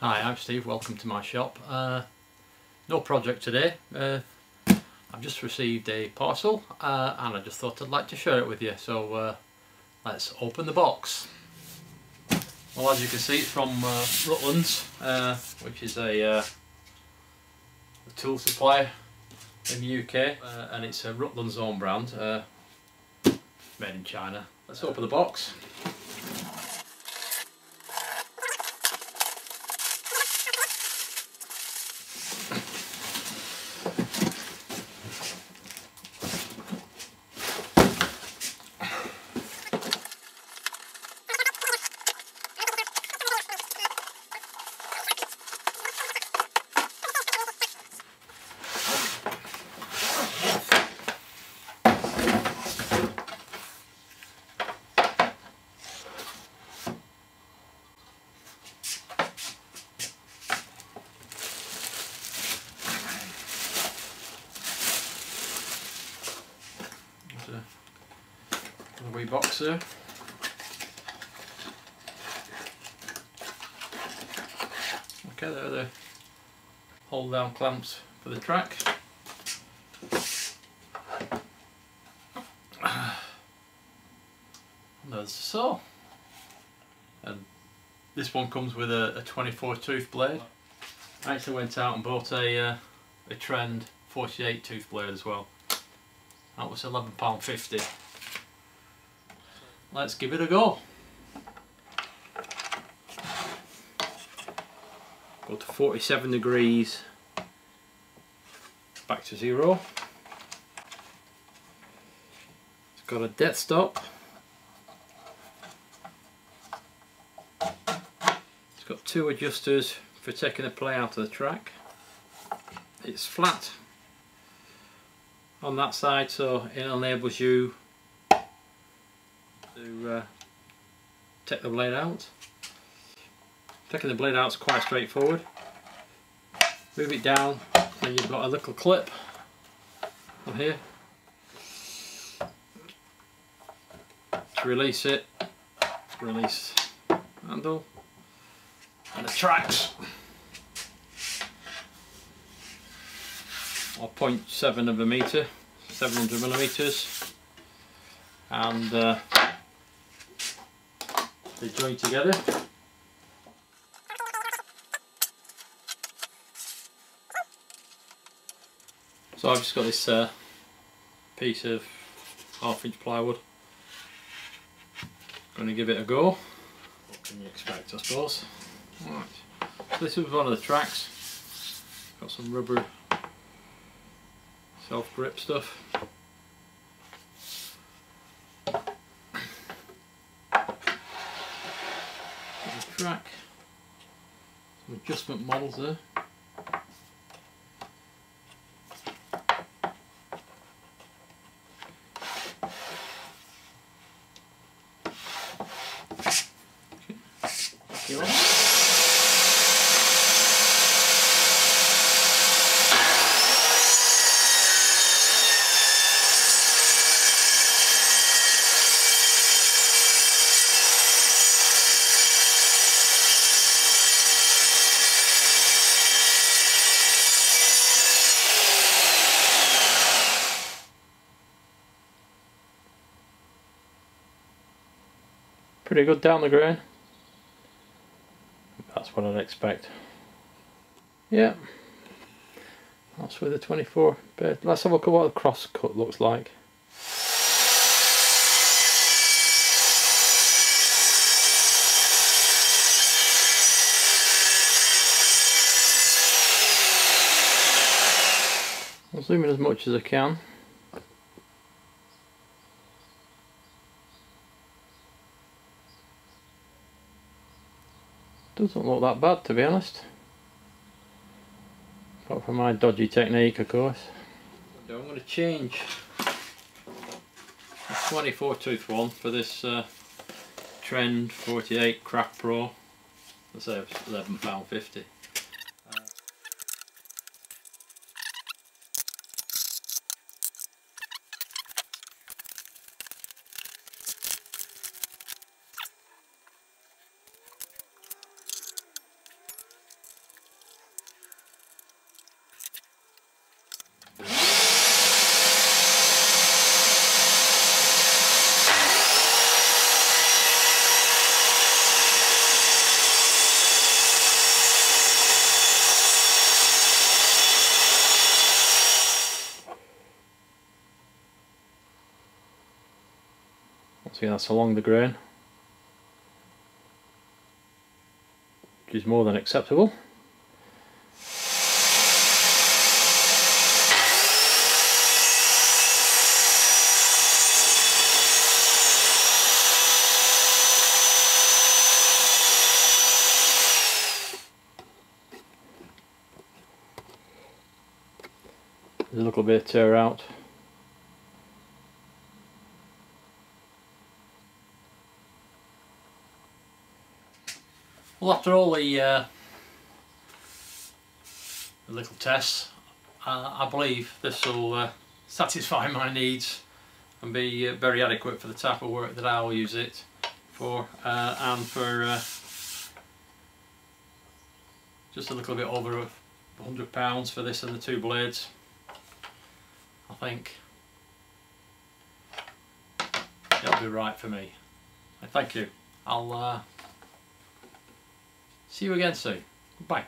Hi, I'm Steve, welcome to my shop. No project today. I've just received a parcel and I just thought I'd like to share it with you, so let's open the box. Well, as you can see, it's from Rutland's, which is a tool supplier in the UK, and it's a Rutland's own brand, made in China. Let's open the box. A wee box there. Okay, there are the hold down clamps for the track. And there's the saw. And this one comes with a 24 tooth blade. I actually went out and bought a Trend 48 tooth blade as well. That was £11.50. Let's give it a go. Go to 47 degrees, back to 0. It's got a death stop. It's got 2 adjusters for taking the play out of the track. It's flat on that side, so it enables you to take the blade out. Taking the blade out is quite straightforward. Move it down and you've got a little clip on here to release it. Release handle and the tracks are 0.7 of a metre, 700 millimeters, and they join together. So I've just got this piece of 1/2 inch plywood. Going to give it a go. What can you expect, I suppose? Right. So this is one of the tracks. Got some rubber self-grip stuff. Track, some adjustment models there. Pretty good down the grain. That's what I'd expect. Yeah, that's with the 24 bit. Let's have a look at what the cross cut looks like. I'll zoom in as much as I can. Doesn't look that bad, to be honest. Apart from my dodgy technique, of course. I'm going to change the 24 tooth one for this Trend 48 Craft Pro. Let's say it's £11.50. See, that's along the grain, which is more than acceptable. There's a little bit of tear out. Well, after all the little tests, I believe this will satisfy my needs and be very adequate for the type of work that I will use it for, and for just a little bit over £100 for this and the 2 blades. I think it'll be right for me. Thank you. I'll see you again soon. Goodbye.